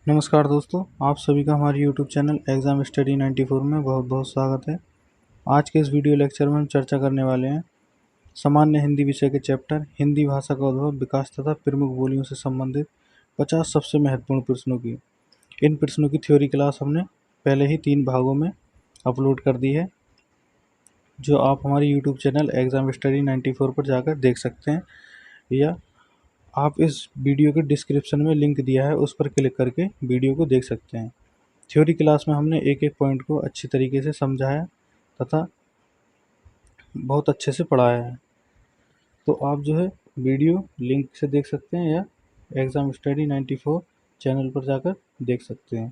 नमस्कार दोस्तों, आप सभी का हमारे YouTube चैनल एग्ज़ाम स्टडी 94 में बहुत बहुत स्वागत है। आज के इस वीडियो लेक्चर में हम चर्चा करने वाले हैं सामान्य हिंदी विषय के चैप्टर हिंदी भाषा का उद्भव, विकास तथा प्रमुख बोलियों से संबंधित 50 सबसे महत्वपूर्ण प्रश्नों की। इन प्रश्नों की थ्योरी क्लास हमने पहले ही 3 भागों में अपलोड कर दी है, जो आप हमारे YouTube चैनल एग्ज़ाम स्टडी 94 पर जाकर देख सकते हैं, या आप इस वीडियो के डिस्क्रिप्शन में लिंक दिया है, उस पर क्लिक करके वीडियो को देख सकते हैं। थ्योरी क्लास में हमने एक एक पॉइंट को अच्छी तरीके से समझाया तथा बहुत अच्छे से पढ़ाया है। तो आप जो है वीडियो लिंक से देख सकते हैं या एग्ज़ाम स्टडी 94 चैनल पर जाकर देख सकते हैं।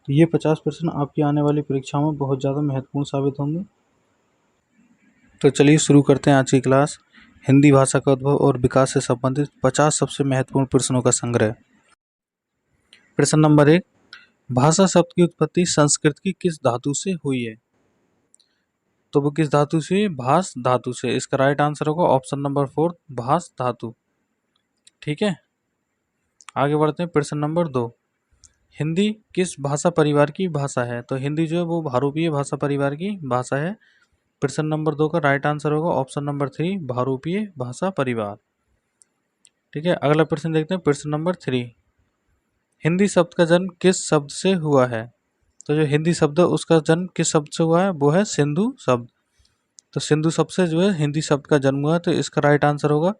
तो ये 50 प्रश्न आपकी आने वाली परीक्षाओं में बहुत ज़्यादा महत्वपूर्ण साबित होंगे। तो चलिए शुरू करते हैं आज की क्लास। हिंदी भाषा का उद्भव और विकास से संबंधित 50 सबसे महत्वपूर्ण प्रश्नों का संग्रह। प्रश्न नंबर 1, भाषा शब्द की उत्पत्ति संस्कृत की किस धातु से हुई है? तो वो किस धातु से? भास धातु से। इसका राइट आंसर होगा ऑप्शन नंबर 4, भास धातु। ठीक है, आगे बढ़ते हैं। प्रश्न नंबर 2, हिंदी किस भाषा परिवार की भाषा है? तो हिंदी जो है वो भारूपीय भाषा परिवार की भाषा है। प्रश्न नंबर 2 का राइट आंसर होगा ऑप्शन नंबर 3, भारूपीय भाषा परिवार। ठीक है, अगला प्रश्न देखते हैं। प्रश्न नंबर 3, हिंदी शब्द का जन्म किस शब्द से हुआ है? तो जो हिंदी शब्द है उसका जन्म किस शब्द से हुआ है? वो है सिंधु शब्द। तो सिंधु शब्द से जो है हिंदी शब्द का जन्म हुआ है, तो इसका राइट आंसर होगा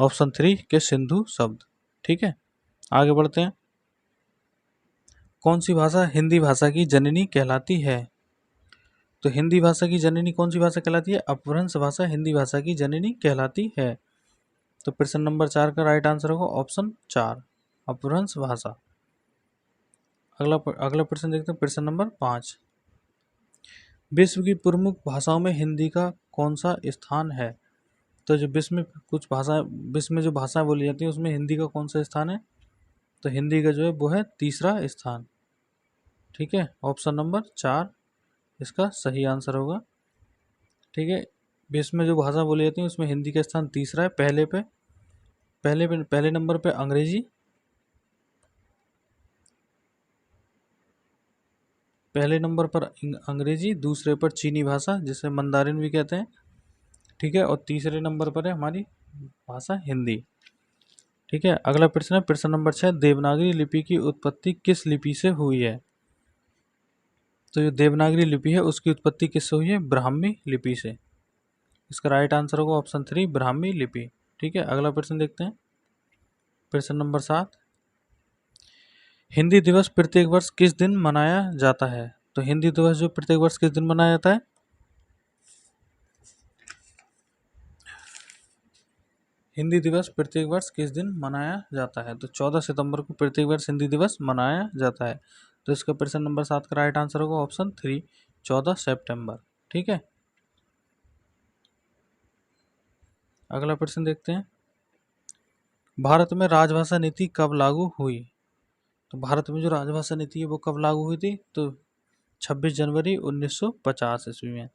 ऑप्शन 3 के सिंधु शब्द। ठीक है, आगे बढ़ते हैं। कौन सी भाषा हिंदी भाषा की जननी कहलाती है? तो हिंदी भाषा की जननी कौन सी भाषा कहलाती है? अपभ्रंश भाषा हिंदी भाषा की जननी कहलाती है। तो प्रश्न नंबर 4 का राइट आंसर होगा ऑप्शन 4, अपभ्रंश भाषा। अगला प्रश्न देखते हैं। प्रश्न नंबर 5, विश्व की प्रमुख भाषाओं में हिंदी का कौन सा स्थान है? तो जो विश्व में जो भाषाएं बोली जाती हैं उसमें हिंदी का कौन सा स्थान है? तो हिंदी का जो है वो है तीसरा स्थान। ठीक है, ऑप्शन नंबर 4 इसका सही आंसर होगा। ठीक है, विश्व में जो भाषा बोली जाती है उसमें हिंदी का स्थान तीसरा है। पहले नंबर पे अंग्रेजी, पहले नंबर पर अंग्रेजी, दूसरे पर चीनी भाषा जिसे मंदारिन भी कहते हैं। ठीक है, और तीसरे नंबर पर है हमारी भाषा हिंदी। ठीक है, अगला प्रश्न है प्रश्न नंबर 6, देवनागरी लिपि की उत्पत्ति किस लिपि से हुई है? तो जो देवनागरी लिपि है उसकी उत्पत्ति किससे हुई है? ब्राह्मी लिपि से। इसका राइट आंसर होगा ऑप्शन 3, ब्राह्मी लिपि। ठीक है, अगला प्रश्न देखते हैं। प्रश्न नंबर 7, हिंदी दिवस प्रत्येक वर्ष किस दिन मनाया जाता है? तो हिंदी दिवस जो प्रत्येक वर्ष किस दिन मनाया जाता है? हिंदी दिवस प्रत्येक वर्ष किस दिन मनाया जाता है? तो 14 सितंबर को प्रत्येक वर्ष हिंदी दिवस मनाया जाता है। तो इसका प्रश्न नंबर 7 का राइट आंसर होगा ऑप्शन 3, 14 सितंबर। ठीक है, अगला प्रश्न देखते हैं। भारत में राजभाषा नीति कब लागू हुई? तो भारत में जो राजभाषा नीति है वो कब लागू हुई थी? तो 26 जनवरी 1950 ईस्वी में।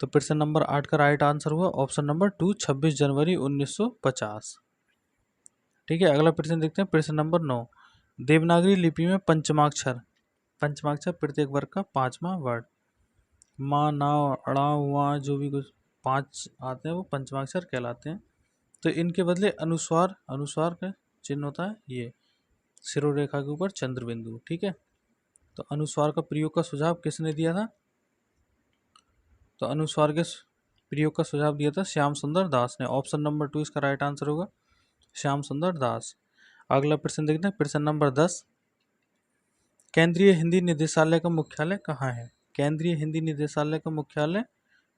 तो प्रश्न नंबर 8 का राइट आंसर हुआ ऑप्शन नंबर 2, 26 जनवरी 1950। ठीक है, अगला प्रश्न देखते हैं। प्रश्न नंबर 9, देवनागरी लिपि में पंचमाक्षर प्रत्येक वर्ग का 5वां वर्ड, माँ, ना, अड़ा, उआ, जो भी कुछ 5 आते हैं वो पंचमाक्षर कहलाते हैं। तो इनके बदले अनुस्वार का चिन्ह होता है ये शिरोरेखा के ऊपर चंद्र बिंदु। ठीक है, तो अनुस्वार का प्रयोग का सुझाव किसने दिया था? तो अनुस्वार के प्रयोग का सुझाव दिया था श्याम सुंदर दास ने। ऑप्शन नंबर 2 इसका राइट आंसर होगा, श्याम सुंदर दास। अगला प्रश्न देखते हैं। प्रश्न नंबर 10, केंद्रीय हिंदी निदेशालय का मुख्यालय कहाँ है? केंद्रीय हिंदी निदेशालय का मुख्यालय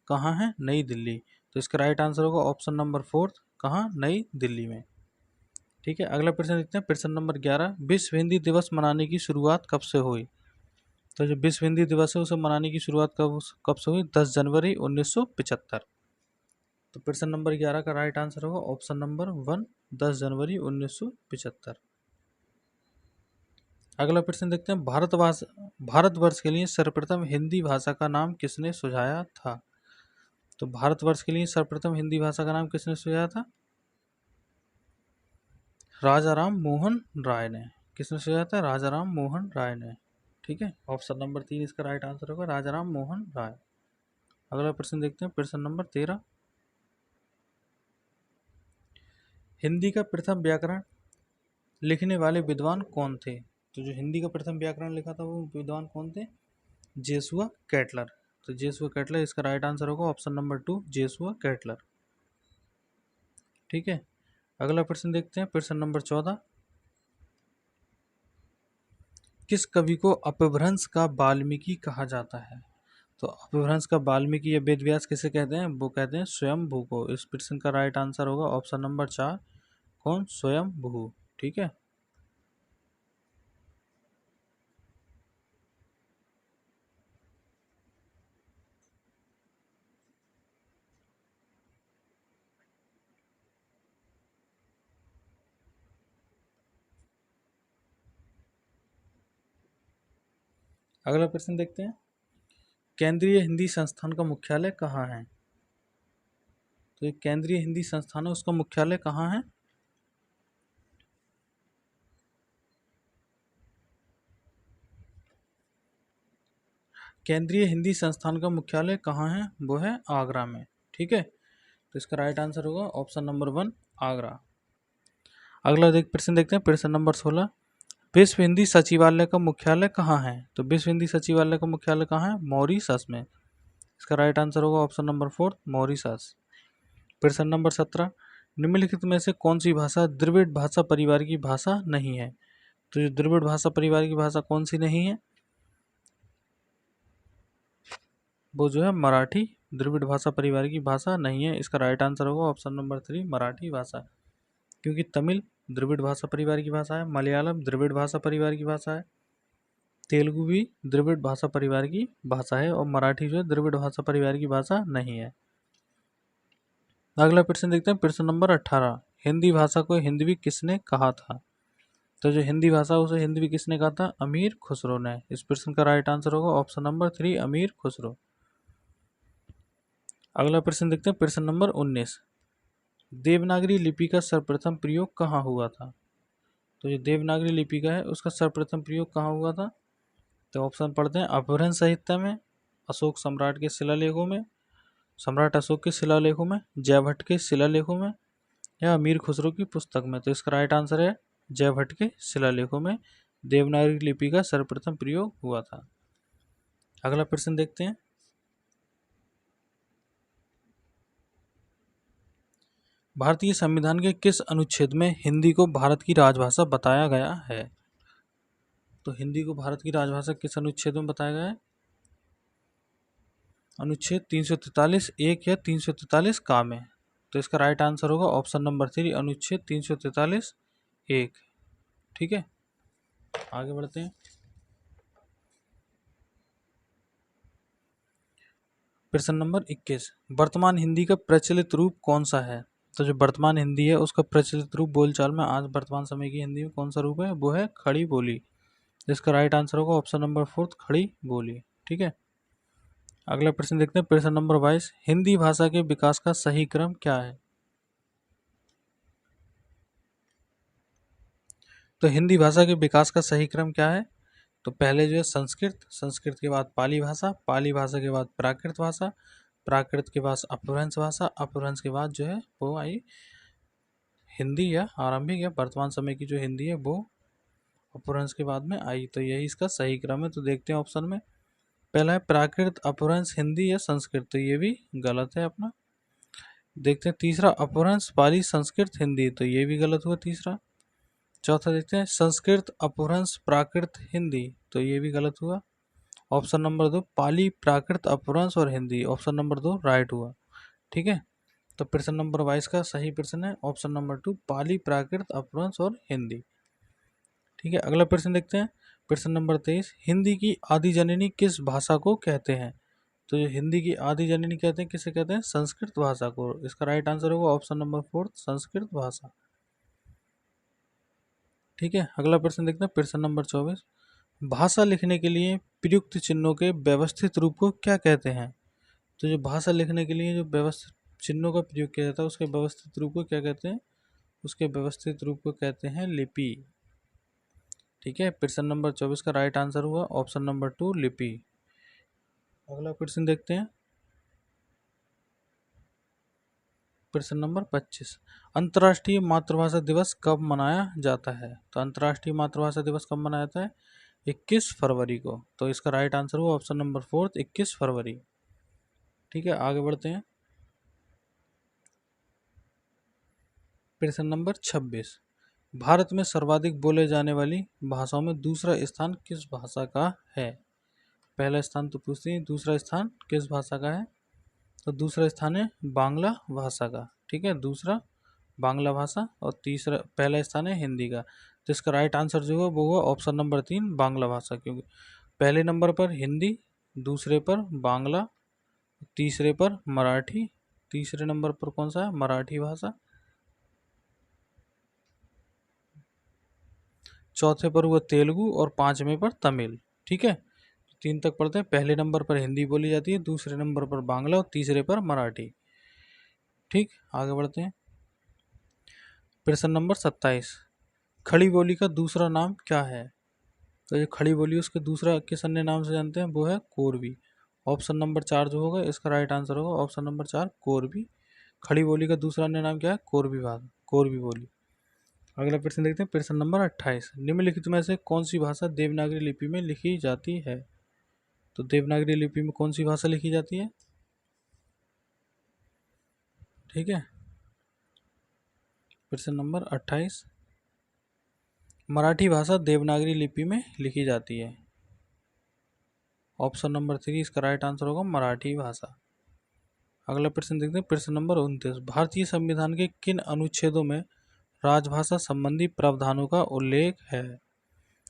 कहाँ है? नई दिल्ली। तो इसका राइट आंसर होगा ऑप्शन नंबर 4, कहाँ? नई दिल्ली में। ठीक है, अगला प्रश्न देखते हैं। प्रश्न नंबर 11, विश्व हिंदी दिवस मनाने की शुरुआत कब से हुई? तो जो विश्व हिंदी दिवस है उसे मनाने की शुरुआत कब से हुई? 10 जनवरी 1975। तो प्रश्न नंबर 11 का राइट आंसर होगा ऑप्शन नंबर 1, 10 जनवरी 1975। अगला प्रश्न देखते हैं। भारतवर्ष के लिए सर्वप्रथम हिंदी भाषा का नाम किसने सुझाया था? तो भारतवर्ष के लिए सर्वप्रथम हिंदी भाषा का नाम किसने सुझाया था? राजा राम मोहन राय ने। किसने सुझाया था? राजा राम मोहन राय ने। ठीक है, ऑप्शन नंबर 3 इसका राइट आंसर होगा, राजा राम मोहन राय। अगला प्रश्न देखते हैं, प्रश्न नंबर 13। हिंदी का प्रथम व्याकरण लिखने वाले विद्वान कौन थे? तो जो हिंदी का प्रथम व्याकरण लिखा था वो विद्वान कौन थे? जेसुआ कैटलर। तो जेसुआ कैटलर इसका राइट आंसर होगा, ऑप्शन नंबर 2 जेसुआ कैटलर। ठीक है, अगला प्रश्न देखते हैं, प्रश्न नंबर 14। किस कवि को अपभ्रंश का वाल्मीकि कहा जाता है? तो अपभ्रंश का वाल्मीकि या वेद व्यास किसे कहते हैं? वो कहते हैं स्वयंभू को। इस प्रश्न का राइट आंसर होगा ऑप्शन नंबर 4, कौन? स्वयंभू। ठीक है, अगला प्रश्न देखते हैं, केंद्रीय हिंदी संस्थान का मुख्यालय कहाँ है? तो एक केंद्रीय हिंदी संस्थान है, उसका मुख्यालय कहाँ है? केंद्रीय हिंदी संस्थान का मुख्यालय कहाँ है? वो है आगरा में। ठीक है, तो इसका राइट आंसर होगा ऑप्शन नंबर 1 आगरा। अगला प्रश्न देखते हैं, प्रश्न नंबर 16। विश्व हिंदी सचिवालय का मुख्यालय कहाँ है? तो विश्व हिंदी सचिवालय का मुख्यालय कहाँ है? मॉरीशस में। इसका राइट आंसर होगा ऑप्शन नंबर 4 मॉरीशस। प्रश्न नंबर 17। निम्नलिखित में से कौन सी भाषा द्रविड़ भाषा परिवार की भाषा नहीं है? तो जो द्रविड़ भाषा परिवार की भाषा कौन सी नहीं है? वो जो है मराठी द्रविड़ भाषा परिवार की भाषा नहीं है। इसका राइट आंसर होगा ऑप्शन नंबर 3 मराठी भाषा, क्योंकि तमिल द्रविड़ भाषा परिवार की भाषा है, मलयालम द्रविड़ भाषा परिवार की भाषा है, तेलुगु भी द्रविड़ भाषा परिवार की भाषा है, और मराठी जो है द्रविड़ भाषा परिवार की भाषा नहीं है। अगला प्रश्न देखते हैं, प्रश्न नंबर 18। हिंदी भाषा को हिंदवी किसने कहा था? तो जो हिंदी भाषा उसे हिंदवी किसने कहा था? अमीर खुसरो ने। इस प्रश्न का राइट आंसर होगा ऑप्शन नंबर 3 अमीर खुसरो। अगला प्रश्न देखते हैं, प्रश्न नंबर 19। देवनागरी लिपि का सर्वप्रथम प्रयोग कहाँ हुआ था? तो जो देवनागरी लिपि का है उसका सर्वप्रथम प्रयोग कहाँ हुआ था? तो ऑप्शन पढ़ते हैं, अपभ्रंश साहित्य में, अशोक सम्राट के शिलालेखों में, सम्राट अशोक के शिलालेखों में, जयभट्ट के शिलालेखों में, या अमीर खुसरो की पुस्तक में। तो इसका राइट आंसर है जयभट्ट के शिलालेखों में देवनागरी लिपि का सर्वप्रथम प्रयोग हुआ था। अगला प्रश्न देखते हैं, भारतीय संविधान के किस अनुच्छेद में हिंदी को भारत की राजभाषा बताया गया है? तो हिंदी को भारत की राजभाषा किस अनुच्छेद में बताया गया है? अनुच्छेद 343 एक या 343 का में। तो इसका राइट आंसर होगा ऑप्शन नंबर 3 अनुच्छेद 343 एक। ठीक है, आगे बढ़ते हैं, प्रश्न नंबर 21। वर्तमान हिंदी का प्रचलित रूप कौन सा है? तो जो वर्तमान हिंदी है उसका प्रचलित रूप बोलचाल में आज वर्तमान समय की हिंदी में कौन सा रूप है? वो है खड़ी बोली। इसका राइट आंसर होगा ऑप्शन नंबर 4 खड़ी बोली। ठीक है, अगला प्रश्न देखते हैं, प्रश्न नंबर 22। हिंदी भाषा के विकास का सही क्रम क्या है? तो हिंदी भाषा के विकास का सही क्रम क्या है? तो पहले जो है संस्कृत, संस्कृत के बाद पाली भाषा, पाली भाषा के बाद प्राकृत भाषा, प्राकृत के बाद अपभ्रंश भाषा, अपभ्रंश के बाद जो है वो आई हिंदी या आरंभिक या वर्तमान समय की जो हिंदी है वो अपभ्रंश के बाद में आई। तो यही इसका सही क्रम है। तो देखते हैं ऑप्शन में, पहला है प्राकृत अपभ्रंश हिंदी या संस्कृत, तो ये भी गलत है अपना। देखते हैं तीसरा, अपभ्रंश पाली संस्कृत हिंदी, तो ये भी गलत हुआ तीसरा। चौथा देखते हैं संस्कृत अपभ्रंश प्राकृत हिंदी, तो ये भी गलत हुआ। ऑप्शन नंबर 2 पाली प्राकृत अपभ्रंश और हिंदी, ऑप्शन नंबर 2 राइट हुआ। ठीक है, तो प्रश्न नंबर 22 का सही प्रश्न है ऑप्शन नंबर 2 पाली प्राकृत अपभ्रंश और हिंदी। ठीक है, अगला प्रश्न देखते हैं, प्रश्न नंबर 23। हिंदी की आदि जननी किस भाषा को कहते हैं? तो जो हिंदी की आदि जननी कहते हैं किसे कहते हैं? संस्कृत भाषा को। इसका राइट आंसर होगा ऑप्शन नंबर 4 संस्कृत भाषा। ठीक है, अगला प्रश्न देखते हैं, प्रश्न नंबर 24। भाषा लिखने के लिए प्रयुक्त चिन्हों के व्यवस्थित रूप को क्या कहते हैं? तो जो भाषा लिखने के लिए जो व्यवस्थित चिन्हों का प्रयोग किया जाता है उसके व्यवस्थित रूप को क्या कहते हैं? उसके व्यवस्थित रूप को कहते हैं लिपि। ठीक है, प्रश्न नंबर 24 का राइट आंसर हुआ ऑप्शन नंबर 2 लिपि। अगला प्रश्न देखते हैं, प्रश्न नंबर 25, अंतर्राष्ट्रीय मातृभाषा दिवस कब मनाया जाता है? तो अंतर्राष्ट्रीय मातृभाषा दिवस कब मनाया जाता है? 21 फरवरी को। तो इसका राइट आंसर हुआ ऑप्शन नंबर 4 21 फरवरी। ठीक है, आगे बढ़ते हैं, प्रश्न नंबर 26, भारत में सर्वाधिक बोले जाने वाली भाषाओं में दूसरा स्थान किस भाषा का है? पहला स्थान तो पूछते हैं, दूसरा स्थान किस भाषा का है? तो दूसरा स्थान है बांग्ला भाषा का। ठीक है, दूसरा बांग्ला भाषा और तीसरा पहला स्थान है हिंदी का। तो इसका राइट आंसर जो है वो हुआ ऑप्शन नंबर 3 बांग्ला भाषा, क्योंकि पहले नंबर पर हिंदी, दूसरे पर बांग्ला, तीसरे पर मराठी, तीसरे नंबर पर कौन सा है? मराठी भाषा, चौथे पर हुआ तेलुगु और पांचवें पर तमिल। ठीक है, 3 तक पढ़ते हैं। पहले नंबर पर हिंदी बोली जाती है, दूसरे नंबर पर बांग्ला और तीसरे पर मराठी। ठीक, आगे बढ़ते हैं, प्रश्न नंबर 27, खड़ी बोली का दूसरा नाम क्या है? तो ये खड़ी बोली उसके दूसरा किस अन्य नाम से जानते हैं? वो है कोरबी। ऑप्शन नंबर 4 जो होगा इसका राइट आंसर होगा ऑप्शन नंबर 4 कोरबी। खड़ी बोली का दूसरा अन्य नाम क्या है? कोरबी भाषा, कोरबी बोली। अगला प्रश्न देखते हैं, प्रश्न नंबर 28, निम्नलिखित में से कौन सी भाषा देवनागरी लिपि में लिखी जाती है? तो देवनागरी लिपि में कौन सी भाषा लिखी जाती है? ठीक है, प्रश्न नंबर 28, मराठी भाषा देवनागरी लिपि में लिखी जाती है। ऑप्शन नंबर 3 इसका राइट आंसर होगा मराठी भाषा। अगला प्रश्न देखते हैं, प्रश्न नंबर 29, भारतीय संविधान के किन अनुच्छेदों में राजभाषा संबंधी प्रावधानों का उल्लेख है?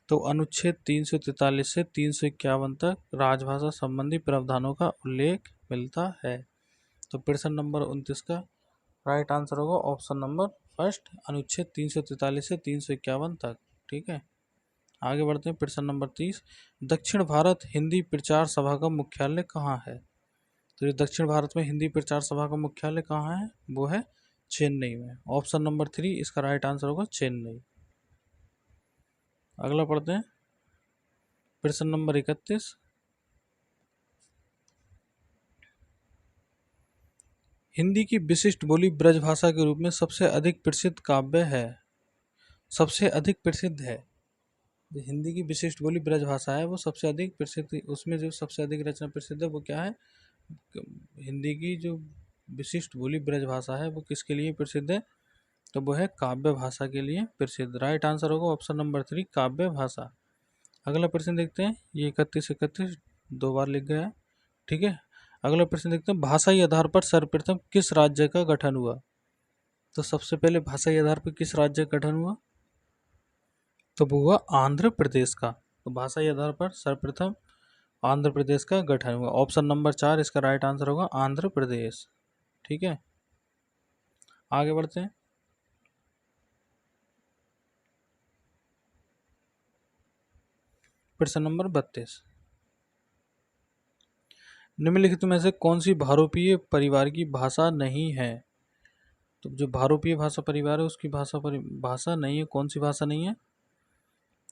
तो अनुच्छेद 343 से 351 तक राजभाषा संबंधी प्रावधानों का उल्लेख मिलता है। तो प्रश्न नंबर 29 का राइट आंसर होगा ऑप्शन नंबर फर्स्ट, अनुच्छेद 343 से 351 तक। ठीक है, आगे बढ़ते हैं, प्रश्न नंबर 30, दक्षिण भारत हिंदी प्रचार सभा का मुख्यालय कहाँ है? तो ये दक्षिण भारत में हिंदी प्रचार सभा का मुख्यालय कहाँ है? वो है चेन्नई में। ऑप्शन नंबर 3 इसका राइट आंसर होगा चेन्नई। अगला पढ़ते हैं, प्रश्न नंबर 31, हिंदी की विशिष्ट बोली ब्रजभाषा के रूप में सबसे अधिक प्रसिद्ध काव्य है? सबसे अधिक प्रसिद्ध है, जो हिंदी की विशिष्ट बोली ब्रजभाषा है वो सबसे अधिक प्रसिद्ध, उसमें जो सबसे अधिक रचना प्रसिद्ध है वो क्या है? हिंदी की जो विशिष्ट बोली ब्रजभाषा है वो किसके लिए प्रसिद्ध है? तो वो है काव्य भाषा के लिए प्रसिद्ध। राइट आंसर होगा ऑप्शन नंबर 3 काव्य भाषा। अगला प्रश्न देखते हैं, ये 31 दो बार लिख गया है। ठीक है, अगला प्रश्न देखते हैं, भाषाई आधार पर सर्वप्रथम किस राज्य का गठन हुआ? तो सबसे पहले भाषाई आधार पर किस राज्य का गठन हुआ? तो वो हुआ आंध्र प्रदेश का। तो भाषाई आधार पर सर्वप्रथम आंध्र प्रदेश का गठन हुआ। ऑप्शन नंबर 4 इसका राइट आंसर होगा आंध्र प्रदेश। ठीक है, आगे बढ़ते हैं, प्रश्न नंबर 32, निम्नलिखित में से कौन सी भारोपीय परिवार की भाषा नहीं है? तो जो भारोपीय भाषा परिवार है उसकी भाषा नहीं है, कौन सी भाषा नहीं है?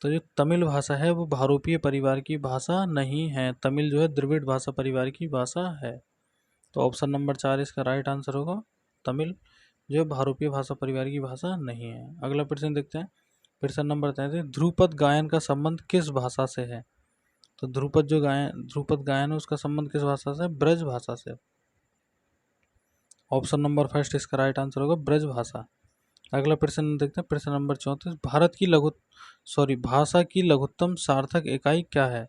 तो जो तमिल भाषा है वो भारोपीय परिवार की भाषा नहीं है। तमिल जो है द्रविड़ भाषा परिवार की भाषा है। तो ऑप्शन नंबर 4 इसका राइट आंसर होगा तमिल, जो भारोपीय भाषा परिवार की भाषा नहीं है। अगला प्रश्न देखते हैं, प्रश्न नंबर 33, ध्रुपद गायन का संबंध किस भाषा से है? तो ध्रुपद गायन है उसका संबंध किस भाषा से? ब्रज भाषा से। ऑप्शन नंबर फर्स्ट इसका राइट आंसर होगा ब्रज भाषा। अगला प्रश्न देखते हैं, प्रश्न नंबर 34, भाषा की लघुत्तम सार्थक इकाई क्या है?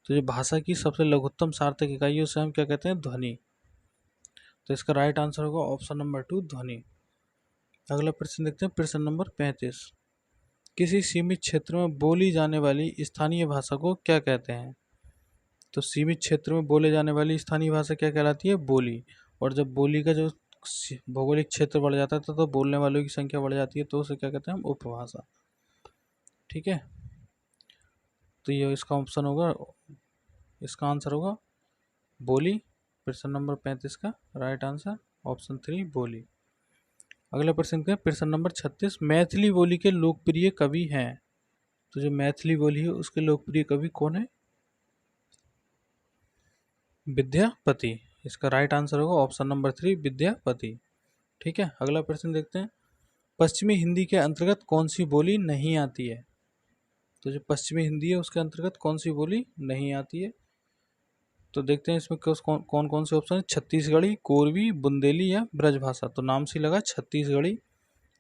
तो ये भाषा की सबसे लघुत्तम सार्थक इकाई उसे हम क्या कहते हैं? ध्वनि। तो इसका राइट आंसर होगा ऑप्शन नंबर 2 ध्वनि। अगला प्रश्न देखते हैं, प्रश्न नंबर 35, किसी सीमित क्षेत्र में बोली जाने वाली स्थानीय भाषा को क्या कहते हैं? तो सीमित क्षेत्र में बोले जाने वाली स्थानीय भाषा क्या कहलाती है? बोली। और जब बोली का जो भौगोलिक क्षेत्र बढ़ जाता है तो बोलने वालों की संख्या बढ़ जाती है, तो उसे क्या कहते हैं? हम उपभाषा। ठीक है, तो ये इसका ऑप्शन होगा, इसका आंसर होगा बोली। प्रश्न नंबर 35 का राइट आंसर ऑप्शन 3 बोली। अगला प्रश्न क्या है, प्रश्न नंबर 36, मैथिली बोली के लोकप्रिय कवि हैं? तो जो मैथिली बोली है उसके लोकप्रिय कवि कौन है? विद्यापति। इसका राइट आंसर होगा ऑप्शन नंबर 3 विद्यापति। ठीक है, अगला प्रश्न देखते हैं। पश्चिमी हिंदी के अंतर्गत कौन सी बोली नहीं आती है? तो जो पश्चिमी हिंदी है उसके अंतर्गत कौन सी बोली नहीं आती है? तो देखते हैं इसमें कौन कौन से ऑप्शन है। छत्तीसगढ़ी, कोरवी, बुंदेली या ब्रजभाषा। तो नाम से लगा छत्तीसगढ़ी,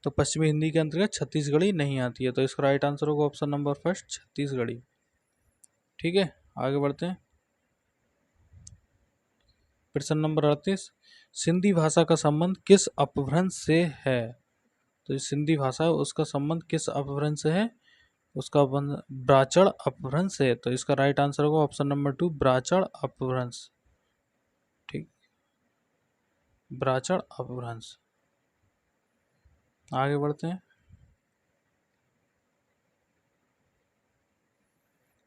तो पश्चिमी हिंदी के अंतर्गत छत्तीसगढ़ी नहीं आती है, तो इसका राइट आंसर होगा ऑप्शन नंबर फर्स्ट छत्तीसगढ़ी। ठीक है, आगे बढ़ते हैं। प्रश्न नंबर 38, सिंधी भाषा का संबंध किस अपभ्रंश से है? तो जो सिंधी भाषा है उसका संबंध किस अपभ्रंश से है? उसका बंध ब्राचड़ अपभ्रंश से है, तो इसका राइट आंसर होगा ऑप्शन नंबर 2 ब्राचड़ अपभ्रंश। ठीक, ब्राचड़ अपभ्रंश। आगे बढ़ते हैं।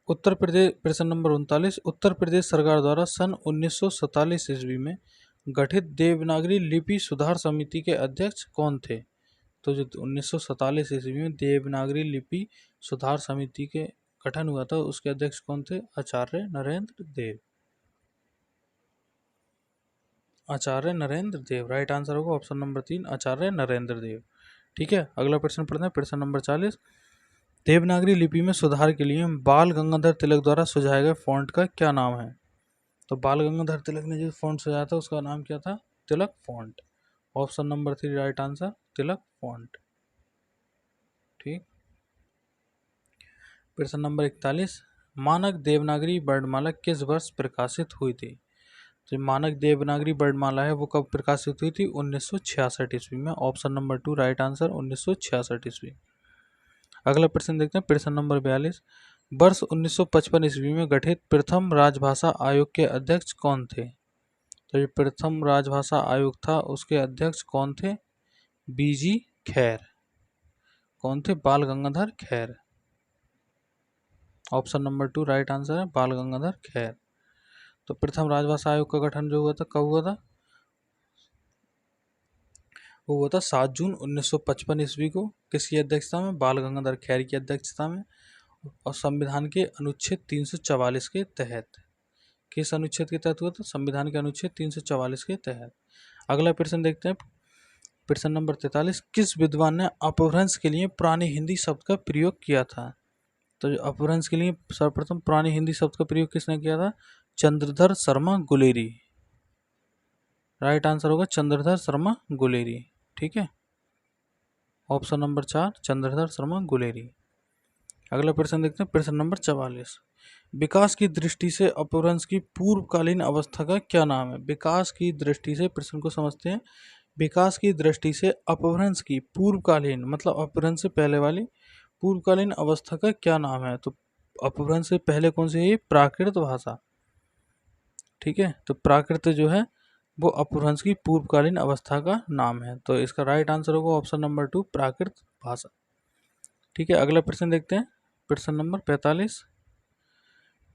उत्तर प्रदेश, प्रश्न नंबर 39, उत्तर प्रदेश सरकार द्वारा सन 1947 ईस्वी में गठित देवनागरी लिपि सुधार समिति के अध्यक्ष कौन थे? तो जो 1947 ईस्वी में देवनागरी लिपि सुधार समिति के गठन हुआ था उसके अध्यक्ष कौन थे? आचार्य नरेंद्र देव। आचार्य नरेंद्र देव, राइट आंसर होगा ऑप्शन नंबर 3 आचार्य नरेंद्र देव। ठीक है, अगला प्रश्न पढ़ते हैं। प्रश्न नंबर 40, देवनागरी लिपि में सुधार के लिए बाल गंगाधर तिलक द्वारा सुझाए गए फॉन्ट का क्या नाम है? तो बाल गंगाधर तिलक ने जो फॉन्ट सुझाया था उसका नाम क्या था? Tilak font. Option number 3 right answer Tilak font. ठीक, प्रश्न नंबर 41, मानक देवनागरी वर्णमाला किस वर्ष प्रकाशित हुई थी? तो मानक देवनागरी वर्णमाला है वो कब प्रकाशित हुई थी? 1966 ईस्वी में। ऑप्शन नंबर 2 राइट आंसर 1966 ईस्वी। अगला प्रश्न देखते हैं। प्रश्न नंबर 42, वर्ष 1955 ईस्वी में गठित प्रथम राजभाषा आयोग के अध्यक्ष कौन थे? तो ये प्रथम राजभाषा आयोग था उसके अध्यक्ष कौन थे? बीजी खैर। कौन थे? बाल गंगाधर खैर। ऑप्शन नंबर 2 राइट आंसर है बाल गंगाधर खैर। तो प्रथम राजभाषा आयोग का गठन जो हुआ था कब हुआ था? वो हुआ था 7 जून 1955 ईस्वी को। किसकी अध्यक्षता में? बाल गंगाधर खैर की अध्यक्षता में। और संविधान के अनुच्छेद 344 के तहत। किस अनुच्छेद के तहत हुआ था? संविधान के अनुच्छेद 344 के तहत। अगला प्रश्न देखते हैं। प्रश्न नंबर 43, किस विद्वान ने अपभ्रंश के लिए पुरानी हिंदी शब्द का प्रयोग किया था? तो जो अपभ्रंश के लिए सर्वप्रथम पुरानी हिंदी शब्द का प्रयोग किसने किया था? चंद्रधर शर्मा गुलेरी। राइट आंसर होगा चंद्रधर शर्मा गुलेरी। ठीक है, ऑप्शन नंबर 4 चंद्रधर शर्मा गुलेरी। अगला प्रश्न देखते हैं। प्रश्न नंबर 44, विकास की दृष्टि से अपभ्रंश की पूर्वकालीन अवस्था का क्या नाम है? विकास की दृष्टि से, प्रश्न को समझते हैं। विकास की दृष्टि से अपभ्रंश की पूर्वकालीन मतलब अपभ्रंश से पहले वाली पूर्वकालीन अवस्था का क्या नाम है? तो अपभ्रंश से पहले कौन सी है? प्राकृत भाषा। ठीक है, तो प्राकृत जो है वो अपभ्रंश की पूर्वकालीन अवस्था का नाम है, तो इसका राइट आंसर होगा ऑप्शन नंबर 2 प्राकृत भाषा। ठीक है, अगला प्रश्न देखते हैं। प्रश्न नंबर 45,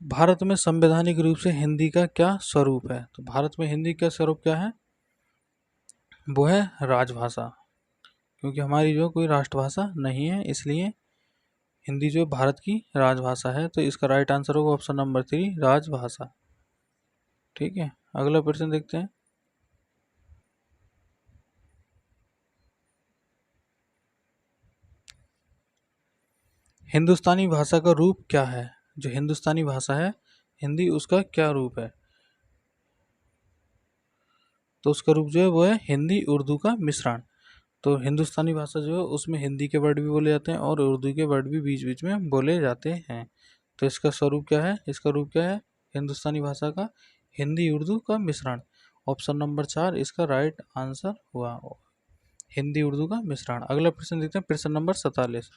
भारत में संवैधानिक रूप से हिंदी का क्या स्वरूप है? तो भारत में हिंदी का स्वरूप क्या है? वो है राजभाषा, क्योंकि हमारी जो कोई राष्ट्रभाषा नहीं है इसलिए हिंदी जो भारत की राजभाषा है, तो इसका राइट आंसर होगा ऑप्शन नंबर 3 राजभाषा। ठीक है, अगला प्रश्न देखते हैं। हिंदुस्तानी भाषा का रूप क्या है? जो हिंदुस्तानी भाषा है हिंदी उसका क्या रूप है? तो उसका रूप जो है वो है हिंदी उर्दू का मिश्रण। तो हिंदुस्तानी भाषा जो है उसमें हिंदी के वर्ड भी बोले जाते हैं और उर्दू के वर्ड भी बीच बीच में बोले जाते हैं। तो इसका स्वरूप क्या है? इसका रूप क्या है हिंदुस्तानी भाषा का? हिंदी उर्दू का मिश्रण। ऑप्शन नंबर 4 इसका राइट आंसर हुआ, हिंदी उर्दू का मिश्रण। अगला प्रश्न देखते हैं। प्रश्न नंबर 47,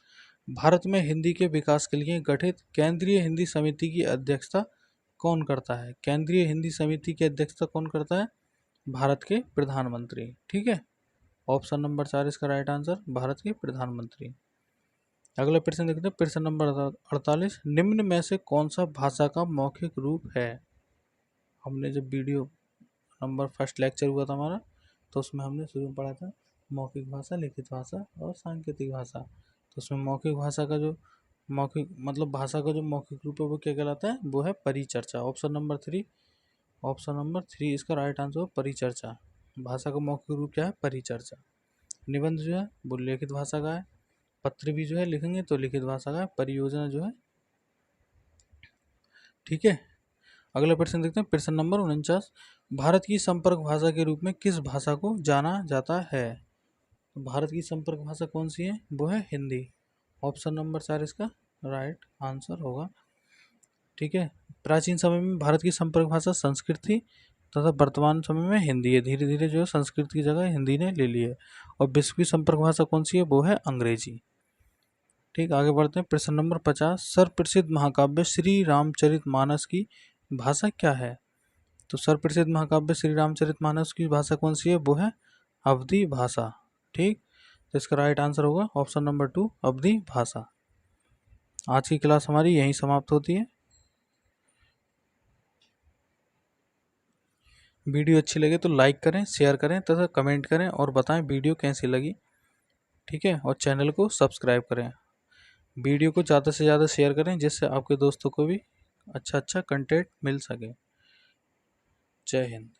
भारत में हिंदी के विकास के लिए गठित केंद्रीय हिंदी समिति की अध्यक्षता कौन करता है? केंद्रीय हिंदी समिति की अध्यक्षता कौन करता है? भारत के प्रधानमंत्री। ठीक है, ऑप्शन नंबर 4 इसका राइट आंसर भारत के प्रधानमंत्री। अगला प्रश्न देखते हैं। प्रश्न नंबर 48, निम्न में से कौन सा भाषा का मौखिक रूप है? हमने जब वीडियो नंबर फर्स्ट लेक्चर हुआ था हमारा तो उसमें हमने शुरू में पढ़ा था मौखिक भाषा, लिखित भाषा और सांकेतिक भाषा। तो उसमें मौखिक भाषा का जो मौखिक मतलब भाषा का जो मौखिक रूप है वो क्या कहलाता है, वो है परिचर्चा। ऑप्शन नंबर थ्री इसका राइट आंसर है परिचर्चा। भाषा का मौखिक रूप क्या है, परिचर्चा। निबंध जो है वो लिखित भाषा का है। पत्र भी जो है लिखेंगे तो लिखित भाषा का है। परियोजना जो है, ठीक है। अगला प्रश्न देखते हैं, प्रश्न नंबर 49। भारत की संपर्क भाषा के रूप में किस भाषा को जाना जाता है? तो भारत की संपर्क भाषा कौन सी है, वो है हिंदी। ऑप्शन नंबर 4 इसका राइट आंसर होगा, ठीक है। प्राचीन समय में भारत की संपर्क भाषा संस्कृत थी तथा वर्तमान समय में हिंदी है। धीरे धीरे जो है संस्कृत की जगह हिंदी ने ले ली है। और विश्व की संपर्क भाषा कौन सी है, वो है अंग्रेजी। ठीक, आगे बढ़ते हैं। प्रश्न नंबर 50। सर्वप्रसिद्ध महाकाव्य श्री रामचरितमानस की भाषा क्या है? तो सर्वप्रसिद्ध महाकाव्य श्री रामचरितमानस की भाषा कौन सी है, वो है अवधी भाषा। ठीक, तो इसका राइट आंसर होगा ऑप्शन नंबर 2 अवधी भाषा। आज की क्लास हमारी यहीं समाप्त होती है। वीडियो अच्छी लगे तो लाइक करें, शेयर करें तथा कमेंट करें और बताएं वीडियो कैसी लगी, ठीक है। और चैनल को सब्सक्राइब करें। वीडियो को ज़्यादा से ज़्यादा शेयर करें जिससे आपके दोस्तों को भी अच्छा अच्छा कंटेंट मिल सके। जय हिंद।